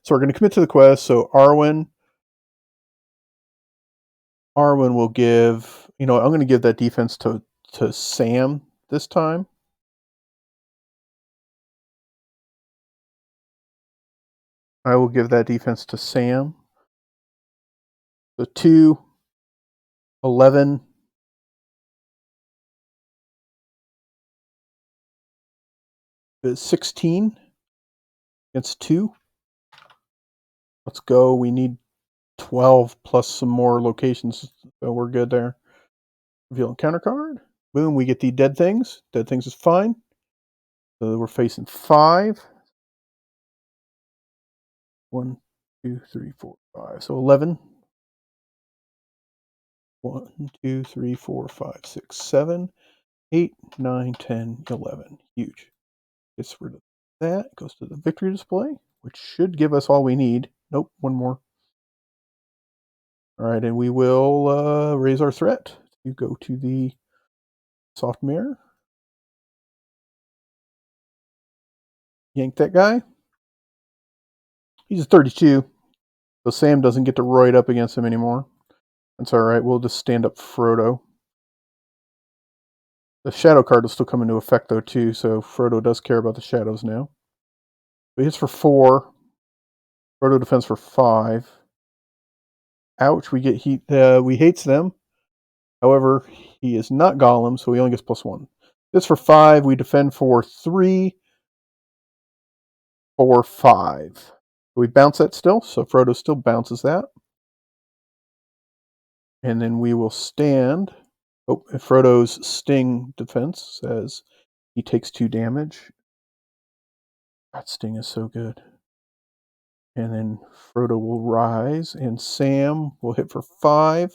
So we're going to commit to the quest. So Arwen will give, I'm going to give that defense to Sam this time. I will give that defense to Sam. So 2, 11, 16 against 2. Let's go. We need 12 plus some more locations. So we're good there. Reveal encounter card. Boom, we get the dead things. Dead things is fine. So we're facing 5. 1, 2, 3, 4, 5. So 11. 1, 2, 3, 4, 5, 6, 7, 8, 9, 10, 11. Huge. Gets rid of that. Goes to the victory display, which should give us all we need. Nope, one more. All right, and we will raise our threat. You go to the soft mirror. Yank that guy. He's a 32. So Sam doesn't get to roid up against him anymore. That's all right. We'll just stand up Frodo. The shadow card will still come into effect, though, too. So Frodo does care about the shadows now. He hits for 4. Frodo defends for 5. Ouch, we get heat. We hates them. However, he is not Gollum, so he only gets +1. This for 5. We defend for 3, 4, 5. We bounce that still, so Frodo still bounces that. And then we will stand. Oh, Frodo's Sting defense says he takes 2 damage. That Sting is so good. And then Frodo will rise, and Sam will hit for 4,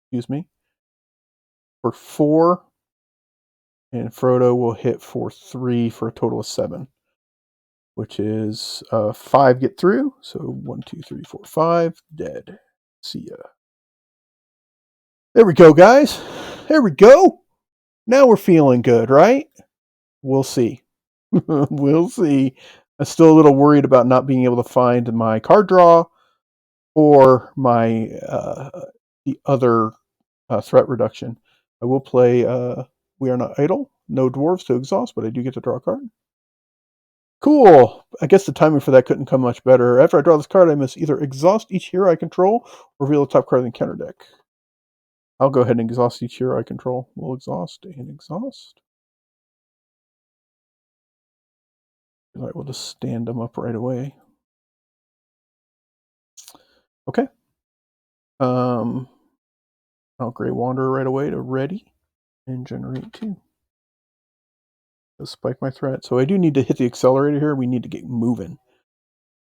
excuse me, for 4, and Frodo will hit for 3 for a total of 7, which is 5 get through. So 1, 2, 3, 4, 5, dead. See ya. There we go, guys. There we go. Now we're feeling good, right? We'll see. We'll see. I'm still a little worried about not being able to find my card draw or my the other threat reduction. I will play We Are Not Idle. No dwarves to exhaust, but I do get to draw a card. Cool. I guess the timing for that couldn't come much better. After I draw this card, I must either exhaust each hero I control or reveal the top card of the encounter deck. I'll go ahead and exhaust each hero I control. We'll exhaust and exhaust. All right, we'll just stand them up right away. Okay. I'll Grey Wanderer right away to ready and generate 2. Let's spike my threat. So I do need to hit the accelerator here. We need to get moving.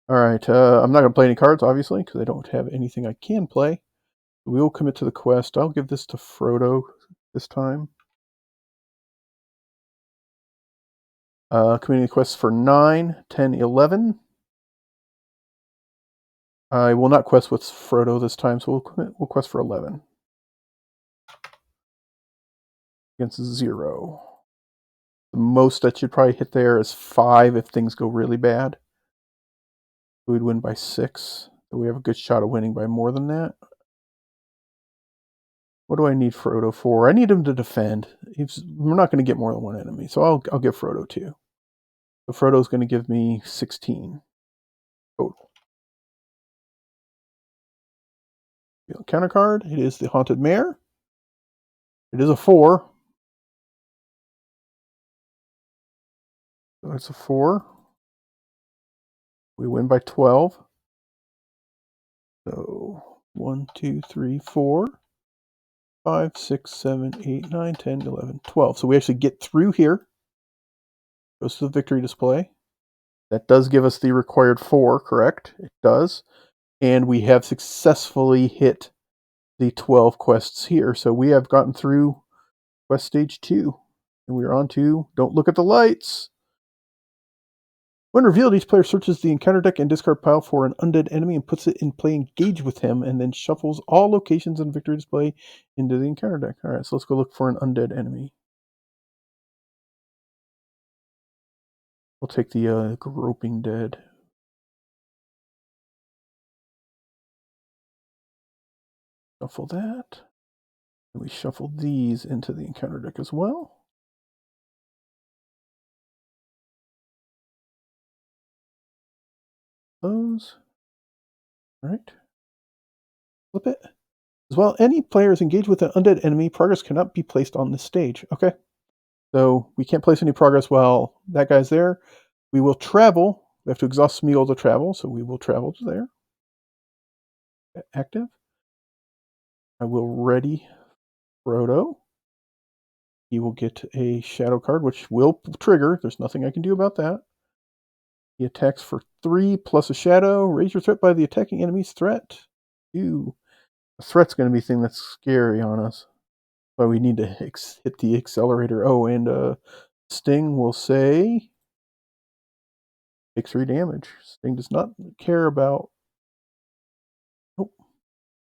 All right. I'm not going to play any cards, obviously, because I don't have anything I can play. We will commit to the quest. I'll give this to Frodo this time. Committing the quest for 9, 10, 11. I will not quest with Frodo this time, so we'll quest for 11. Against 0. The most that should probably hit there is 5 if things go really bad. We'd win by 6. So we have a good shot of winning by more than that. What do I need Frodo for? I need him to defend. We're not going to get more than 1 enemy, so I'll give Frodo 2. So Frodo's going to give me 16 total. Counter card. It is the Haunted Mare. It is a 4. So it's a 4. We win by 12. So 1, 2, 3, 4, 5, 6, 7, 8, 9, 10, 11, 12. So we actually get through here. Goes to the victory display. That does give us the required 4, correct? It does. And we have successfully hit the 12 quests here. So we have gotten through quest stage 2. And we're on to Don't Look at the Lights. When revealed, each player searches the encounter deck and discard pile for an undead enemy and puts it in play engage with him, and then shuffles all locations in victory display into the encounter deck. Alright, so let's go look for an undead enemy. We'll take the Groping Dead. Shuffle that. And we shuffle these into the encounter deck as well. Those. Alright. Flip it. As well, any players engaged with an undead enemy, progress cannot be placed on this stage. Okay. So we can't place any progress while that guy's there. We will travel. We have to exhaust Smeagol to travel, so we will travel to there. Active. I will ready Frodo. He will get a shadow card, which will trigger. There's nothing I can do about that. He attacks for 3 plus a shadow. Raise your threat by the attacking enemy's threat. 2. The threat's going to be a thing that's scary on us. But we need to hit the accelerator. Oh, and Sting will say take 3 damage. Sting does not care about. Nope.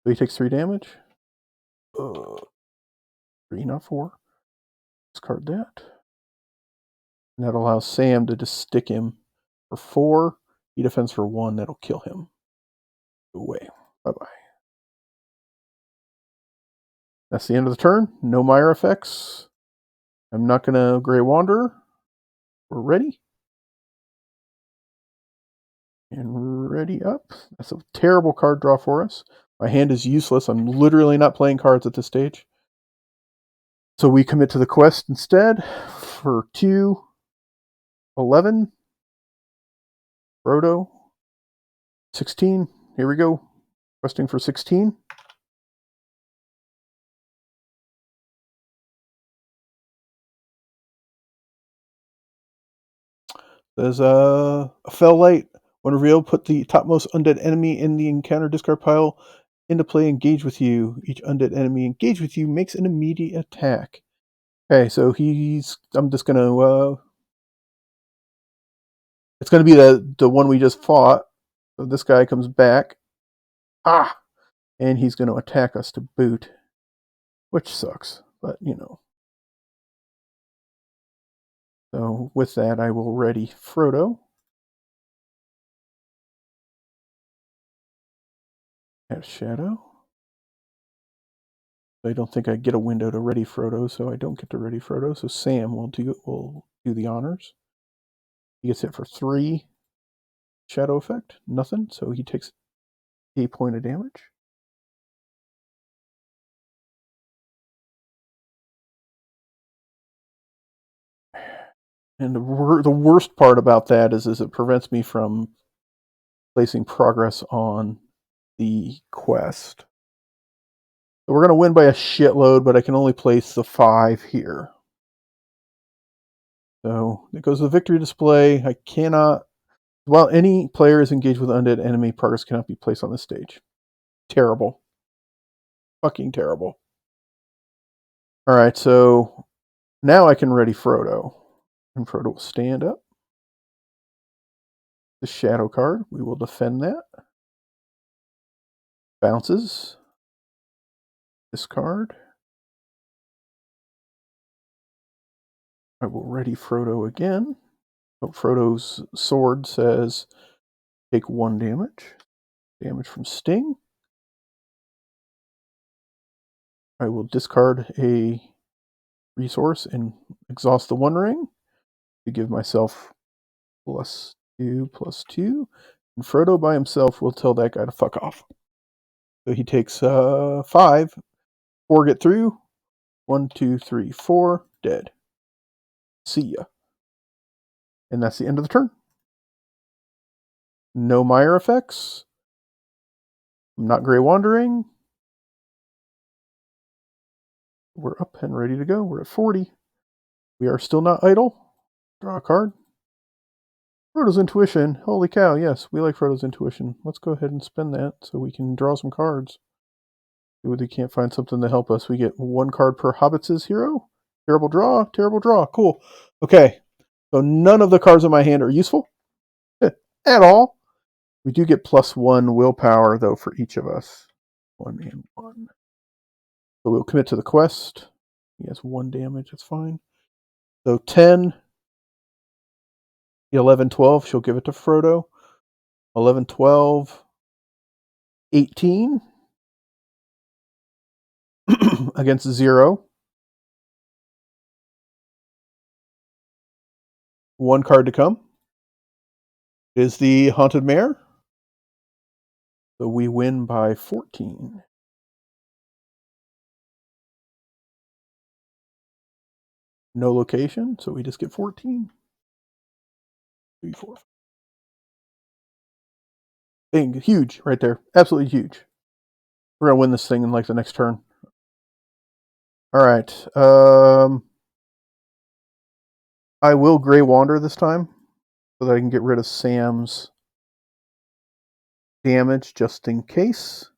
So he takes 3 damage. 3, not 4. Discard that. And that allows Sam to just stick him for 4. He defends for 1. That'll kill him. Go away. Bye-bye. That's the end of the turn. No Mire effects. I'm not going to Grey Wanderer. We're ready. And ready up. That's a terrible card draw for us. My hand is useless. I'm literally not playing cards at this stage. So we commit to the quest instead for 2, 11. Frodo. 16. Here we go. Questing for 16. Says, a fell light. When revealed, put the topmost undead enemy in the encounter discard pile into play, engage with you. Each undead enemy engaged with you makes an immediate attack. Okay, so I'm just gonna, it's gonna be the one we just fought. So this guy comes back. And he's gonna attack us to boot. Which sucks, but you know. So with that, I will ready Frodo. Add Shadow. I don't think I get a window to ready Frodo, so I don't get to ready Frodo. So Sam will do the honors. He gets hit for 3 shadow effect, nothing. So he takes a point of damage. And the worst part about that is it prevents me from placing progress on the quest. So we're going to win by a shitload, but I can only place the 5 here. So it goes to the victory display. I cannot, while any player is engaged with undead enemy, progress cannot be placed on this stage. Terrible. Fucking terrible. Alright, so now I can ready Frodo. And Frodo will stand up. The shadow card, we will defend that. Bounces. Discard. I will ready Frodo again. Oh, Frodo's sword says take 1 damage. Damage from Sting. I will discard a resource and exhaust the 1 ring to give myself +2, +2. And Frodo by himself will tell that guy to fuck off. So he takes 5. 4 get through. 1, 2, 3, 4. Dead. See ya. And that's the end of the turn. No Mire effects. I'm not Grey Wandering. We're up and ready to go. We're at 40. We are still not idle. Draw a card. Frodo's Intuition. Holy cow, yes, we like Frodo's Intuition. Let's go ahead and spend that so we can draw some cards. If we can't find something to help us, we get 1 card per Hobbit's hero. Terrible draw, terrible draw. Cool. Okay, so none of the cards in my hand are useful at all. We do get +1 willpower, though, for each of us. 1 and 1. So we'll commit to the quest. He has 1 damage, that's fine. So 10, 11, 12, she'll give it to Frodo. 11, 12, 18 against 0. 1 card to come is the Haunted Mare. So we win by 14. No location, so we just get 14. 3, 4. Big, huge right there. Absolutely huge. We're going to win this thing in like the next turn. All right. I will Grey Wander this time so that I can get rid of Sam's damage just in case.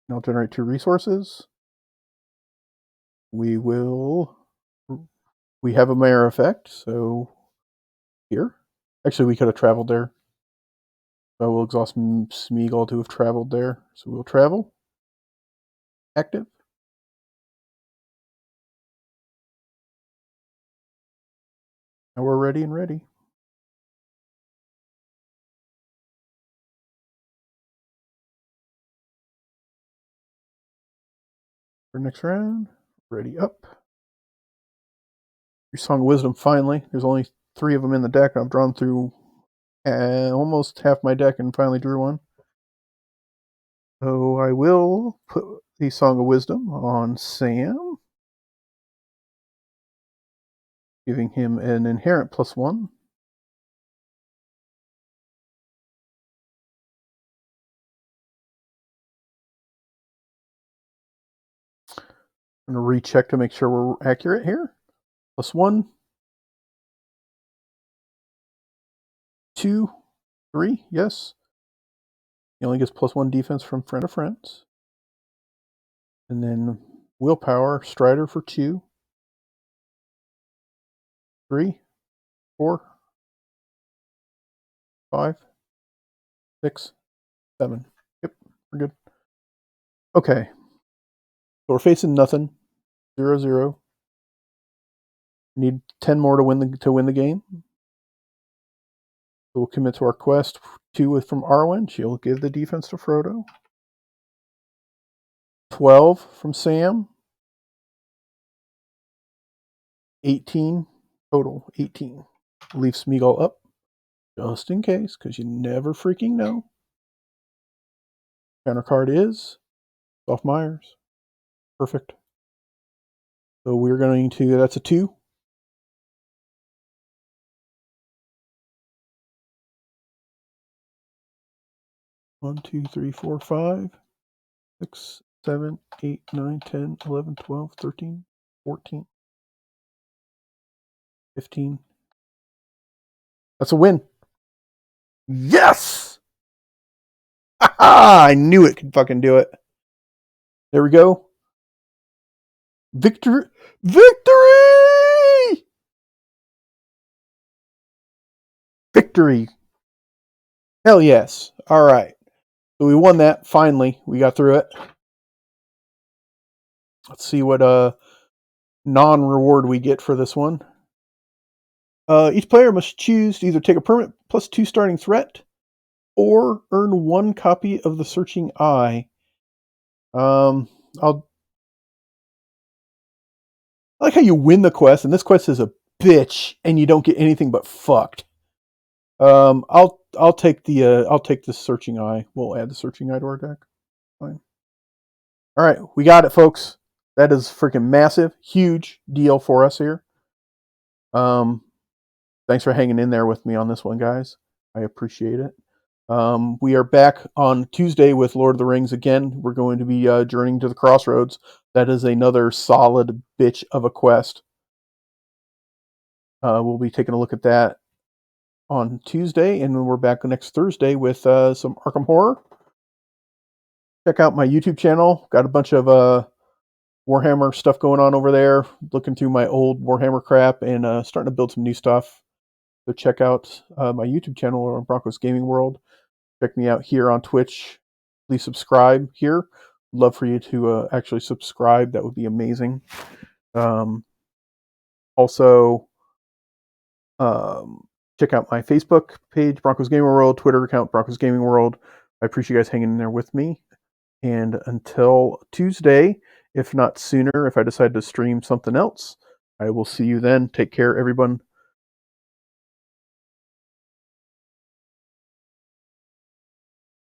And I'll generate 2 resources. We have a Mare effect, so here. Actually, we could have traveled there. So I will exhaust Smeagol to have traveled there. So we'll travel. Active. Now we're ready and ready. For next round. Ready up. Your Song of Wisdom finally. There's only 3 of them in the deck. I've drawn through almost half my deck and finally drew one. So I will put the Song of Wisdom on Sam, giving him an inherent +1. I'm going to recheck to make sure we're accurate here. +1, 2, 3, yes. He only gets +1 defense from Friend of Friends. And then Willpower, Strider for 2, 3, 4, 5, 6, 7. Yep, we're good. Okay. So we're facing nothing. 0-0. Need 10 more to win the game. So we'll commit to our quest. 2 from Arwen. She'll give the defense to Frodo. 12 from Sam. 18 total. 18. Leave Smeagol up just in case, because you never freaking know. Counter card is Soft Myers. Perfect. So we're going to, that's a 2. 1, 2, 3, 4, 5, 6, 7, 8, 9, 10, 11, 12, 13, 14, 15. That's a win. Yes! I knew it could fucking do it. There we go. Victory! Victory! Victory. Hell yes. All right. So we won that. Finally, we got through it. Let's see what non-reward we get for this one. Each player must choose to either take a permanent +2 starting threat or earn 1 copy of the Searching Eye. I like how you win the quest, and this quest is a bitch, and you don't get anything but fucked. I'll take the Searching Eye. We'll add the Searching Eye to our deck. Fine. All right, we got it, folks. That is freaking massive, huge deal for us here. Thanks for hanging in there with me on this one, guys. I appreciate it. We are back on Tuesday with Lord of the Rings again. We're going to be journeying to the Crossroads. That is another solid bitch of a quest. We'll be taking a look at that on Tuesday, and then we're back next Thursday with some Arkham Horror. Check out my YouTube channel. Got a bunch of Warhammer stuff going on over there. Looking through my old Warhammer crap and starting to build some new stuff. So check out my YouTube channel or Broncos Gaming World. Check me out here on Twitch. Please subscribe here. Love for you to actually subscribe. That would be amazing. Also, check out my Facebook page, Broncos Gaming World, Twitter account, Broncos Gaming World. I appreciate you guys hanging in there with me. And until Tuesday, if not sooner, if I decide to stream something else, I will see you then. Take care, everyone.